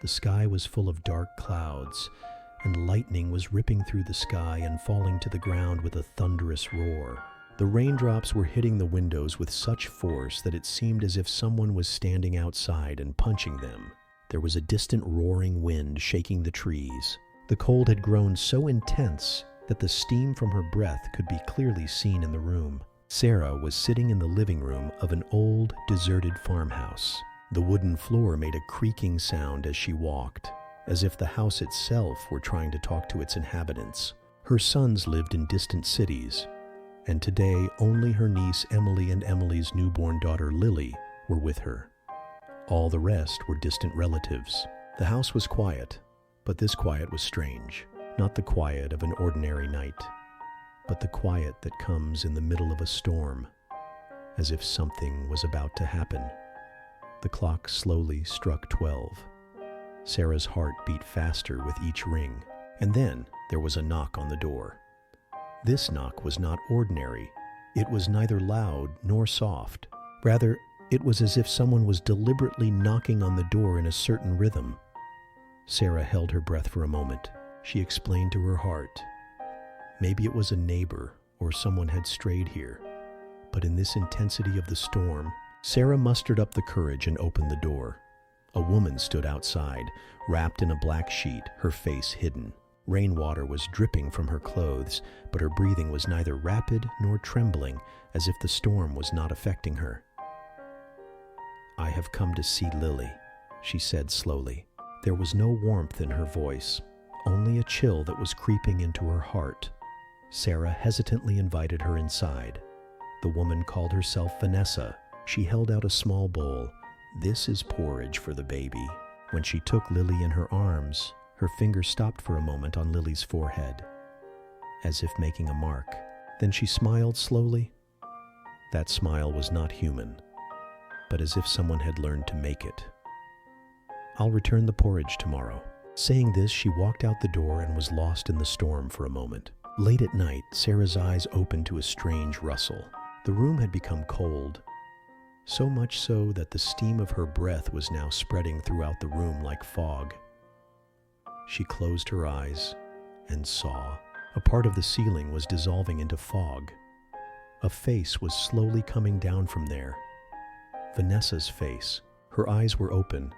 The sky was full of dark clouds, and lightning was ripping through the sky and falling to the ground with a thunderous roar. The raindrops were hitting the windows with such force that it seemed as if someone was standing outside and punching them. There was a distant roaring wind shaking the trees. The cold had grown so intense that the steam from her breath could be clearly seen in the room. Sarah was sitting in the living room of an old, deserted farmhouse. The wooden floor made a creaking sound as she walked, as if the house itself were trying to talk to its inhabitants. Her sons lived in distant cities, and today only her niece Emily and Emily's newborn daughter Lily were with her. All the rest were distant relatives. The house was quiet, but this quiet was strange. Not the quiet of an ordinary night, but the quiet that comes in the middle of a storm, as if something was about to happen. The clock slowly struck 12. Sarah's heart beat faster with each ring, and then there was a knock on the door. This knock was not ordinary. It was neither loud nor soft. Rather, it was as if someone was deliberately knocking on the door in a certain rhythm. Sarah held her breath for a moment. She explained to her heart. Maybe it was a neighbor or someone had strayed here. But in this intensity of the storm, Sarah mustered up the courage and opened the door. A woman stood outside, wrapped in a black sheet, her face hidden. Rainwater was dripping from her clothes, but her breathing was neither rapid nor trembling, as if the storm was not affecting her. "I have come to see Lily," she said slowly. There was no warmth in her voice, only a chill that was creeping into her heart. Sarah hesitantly invited her inside. The woman called herself Vanessa. She held out a small bowl. "This is porridge for the baby." When she took Lily in her arms, her finger stopped for a moment on Lily's forehead, as if making a mark. Then she smiled slowly. That smile was not human, but as if someone had learned to make it. "I'll return the porridge tomorrow." Saying this, she walked out the door and was lost in the storm for a moment. Late at night, Sarah's eyes opened to a strange rustle. The room had become cold, so much so that the steam of her breath was now spreading throughout the room like fog. She closed her eyes and saw a part of the ceiling was dissolving into fog. A face was slowly coming down from there. Vanessa's face. Her eyes were open,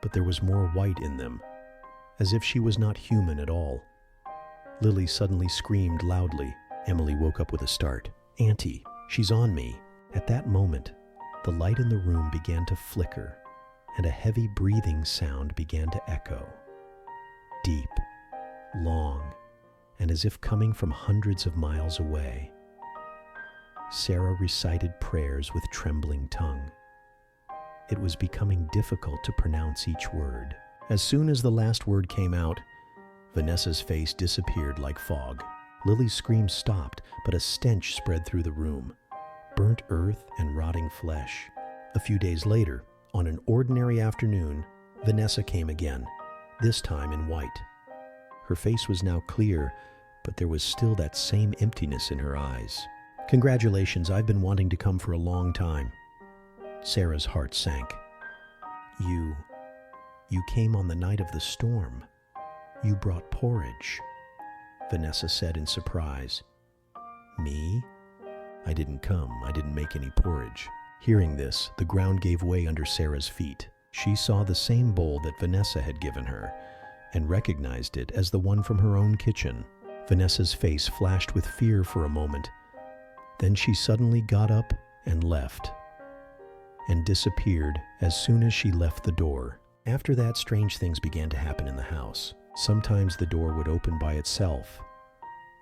but there was more white in them, as if she was not human at all. Lily suddenly screamed loudly. Emily woke up with a start. "Auntie, she's on me." At that moment, the light in the room began to flicker, and a heavy breathing sound began to echo. Deep, long, and as if coming from hundreds of miles away. Sarah recited prayers with trembling tongue. It was becoming difficult to pronounce each word. As soon as the last word came out, Vanessa's face disappeared like fog. Lily's scream stopped, but a stench spread through the room. Burnt earth and rotting flesh. A few days later, on an ordinary afternoon, Vanessa came again, this time in white. Her face was now clear, but there was still that same emptiness in her eyes. "Congratulations, I've been wanting to come for a long time." Sarah's heart sank. You came on the night of the storm. You brought porridge," Vanessa said in surprise. "Me? I didn't come. I didn't make any porridge." Hearing this, the ground gave way under Sarah's feet. She saw the same bowl that Vanessa had given her and recognized it as the one from her own kitchen. Vanessa's face flashed with fear for a moment. Then she suddenly got up and left, and disappeared as soon as she left the door. After that, strange things began to happen in the house. Sometimes the door would open by itself.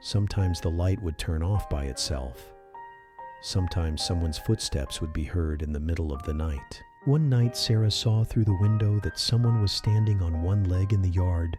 Sometimes the light would turn off by itself. Sometimes someone's footsteps would be heard in the middle of the night. One night, Sarah saw through the window that someone was standing on one leg in the yard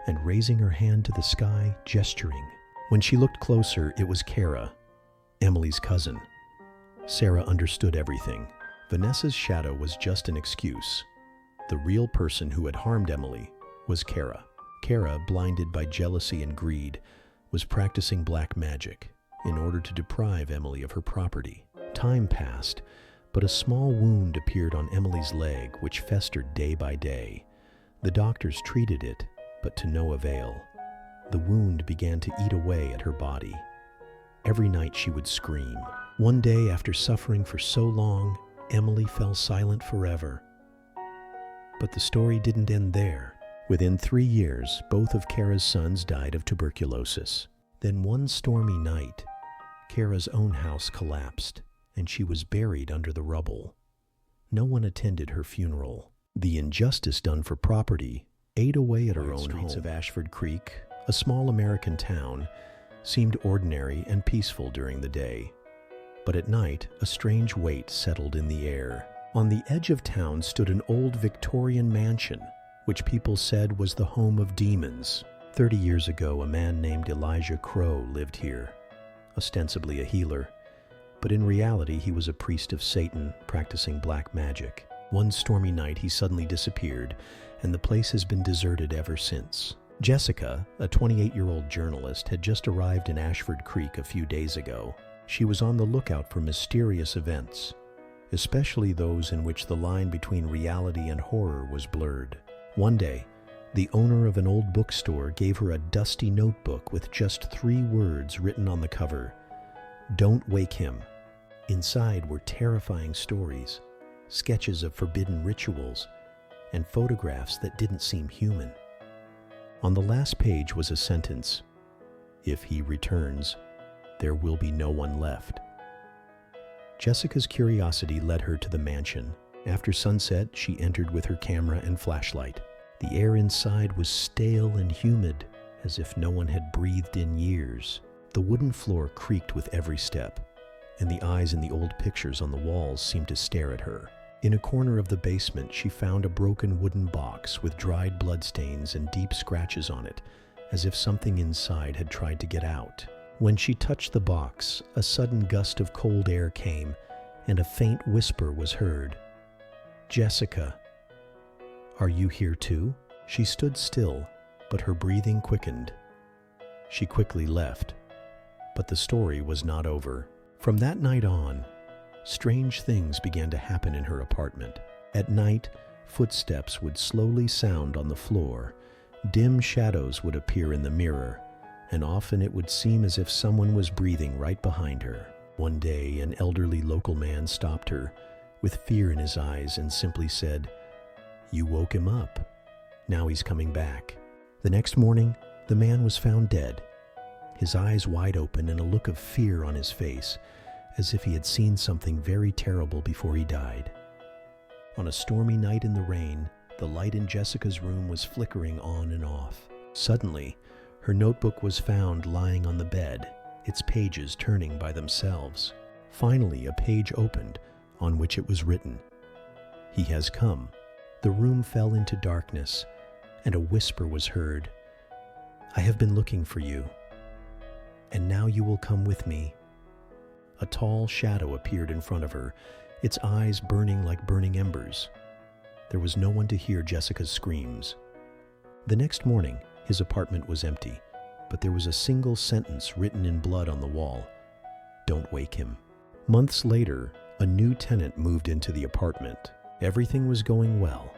and raising her hand to the sky, gesturing. When she looked closer, it was Kara, Emily's cousin. Sarah understood everything. Vanessa's shadow was just an excuse. The real person who had harmed Emily was Kara. Kara, blinded by jealousy and greed, was practicing black magic in order to deprive Emily of her property. Time passed, but a small wound appeared on Emily's leg, which festered day by day. The doctors treated it, but to no avail. The wound began to eat away at her body. Every night she would scream. One day, after suffering for so long, Emily fell silent forever. But the story didn't end there. Within 3 years, both of Kara's sons died of tuberculosis. Then one stormy night, Kara's own house collapsed, and she was buried under the rubble. No one attended her funeral. The injustice done for property ate away at her own streets home. Of Ashford Creek, a small American town, seemed ordinary and peaceful during the day. But at night, a strange weight settled in the air. On the edge of town stood an old Victorian mansion, which people said was the home of demons. 30 years ago, a man named Elijah Crow lived here, ostensibly a healer, but in reality he was a priest of Satan practicing black magic. One stormy night he suddenly disappeared, and the place has been deserted ever since. Jessica, a 28-year-old journalist, had just arrived in Ashford Creek a few days ago. She was on the lookout for mysterious events, especially those in which the line between reality and horror was blurred. One day, the owner of an old bookstore gave her a dusty notebook with just 3 words written on the cover: "Don't wake him." Inside were terrifying stories, sketches of forbidden rituals, and photographs that didn't seem human. On the last page was a sentence: "If he returns, there will be no one left." Jessica's curiosity led her to the mansion. After sunset, she entered with her camera and flashlight. The air inside was stale and humid, as if no one had breathed in years. The wooden floor creaked with every step, and the eyes in the old pictures on the walls seemed to stare at her. In a corner of the basement, she found a broken wooden box with dried bloodstains and deep scratches on it, as if something inside had tried to get out. When she touched the box, a sudden gust of cold air came, and a faint whisper was heard. "Jessica, are you here too?" She stood still, but her breathing quickened. She quickly left, but the story was not over. From that night on, strange things began to happen in her apartment. At night, footsteps would slowly sound on the floor, dim shadows would appear in the mirror, and often it would seem as if someone was breathing right behind her. One day, an elderly local man stopped her, with fear in his eyes, and simply said, "You woke him up. Now he's coming back." The next morning, the man was found dead, his eyes wide open and a look of fear on his face, as if he had seen something very terrible before he died. On a stormy night in the rain, the light in Jessica's room was flickering on and off. Suddenly, her notebook was found lying on the bed, its pages turning by themselves. Finally, a page opened, on which it was written, "He has come." The room fell into darkness, and a whisper was heard, "I have been looking for you, and now you will come with me." A tall shadow appeared in front of her, its eyes burning like burning embers. There was no one to hear Jessica's screams. The next morning, his apartment was empty, but there was a single sentence written in blood on the wall: "Don't wake him." Months later, a new tenant moved into the apartment. Everything was going well.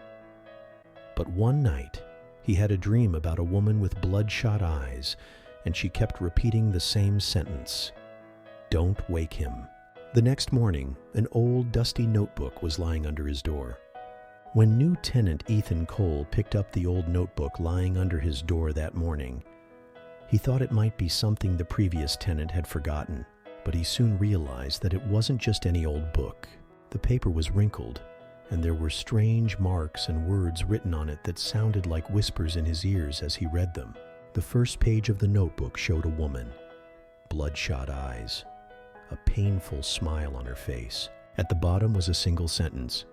But one night, he had a dream about a woman with bloodshot eyes, and she kept repeating the same sentence: "Don't wake him." The next morning, an old, dusty notebook was lying under his door. When new tenant Ethan Cole picked up the old notebook lying under his door that morning, he thought it might be something the previous tenant had forgotten, but he soon realized that it wasn't just any old book. The paper was wrinkled, and there were strange marks and words written on it that sounded like whispers in his ears as he read them. The first page of the notebook showed a woman, bloodshot eyes, a painful smile on her face. At the bottom was a single sentence: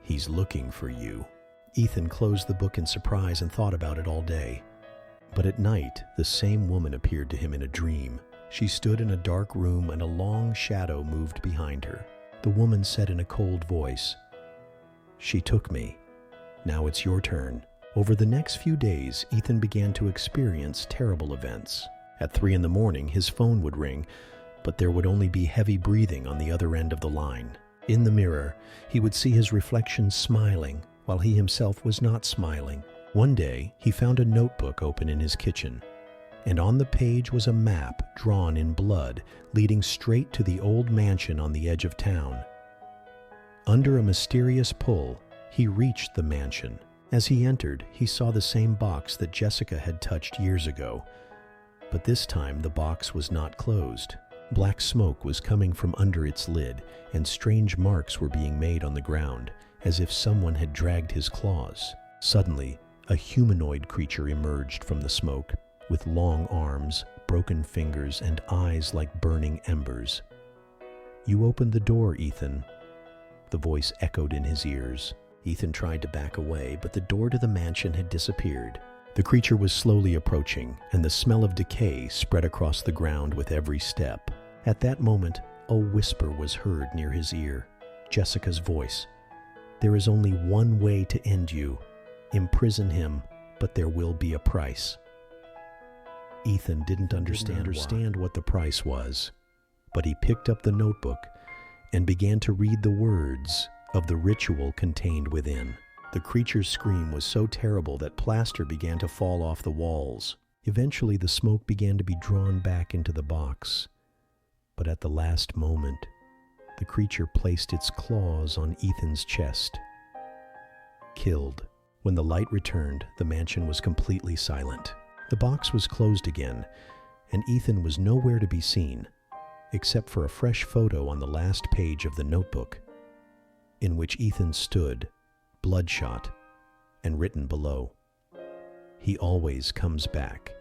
"He's looking for you." Ethan closed the book in surprise and thought about it all day. But at night, the same woman appeared to him in a dream. She stood in a dark room and a long shadow moved behind her. The woman said in a cold voice, "She took me. Now it's your turn." Over the next few days, Ethan began to experience terrible events. At 3 in the morning, his phone would ring, but there would only be heavy breathing on the other end of the line. In the mirror, he would see his reflection smiling, while he himself was not smiling. One day, he found a notebook open in his kitchen, and on the page was a map drawn in blood leading straight to the old mansion on the edge of town. Under a mysterious pull, he reached the mansion. As he entered, he saw the same box that Jessica had touched years ago, but this time the box was not closed. Black smoke was coming from under its lid, and strange marks were being made on the ground, as if someone had dragged his claws. Suddenly, a humanoid creature emerged from the smoke, with long arms, broken fingers, and eyes like burning embers. "You opened the door, Ethan." The voice echoed in his ears. Ethan tried to back away, but the door to the mansion had disappeared. The creature was slowly approaching, and the smell of decay spread across the ground with every step. At that moment, a whisper was heard near his ear. Jessica's voice. "There is only one way to end you. Imprison him, but there will be a price." Ethan didn't understand what the price was, but he picked up the notebook and began to read the words of the ritual contained within. The creature's scream was so terrible that plaster began to fall off the walls. Eventually, the smoke began to be drawn back into the box. But at the last moment, the creature placed its claws on Ethan's chest. Killed. When the light returned, the mansion was completely silent. The box was closed again, and Ethan was nowhere to be seen, except for a fresh photo on the last page of the notebook, in which Ethan stood, bloodshot, and written below, "He always comes back."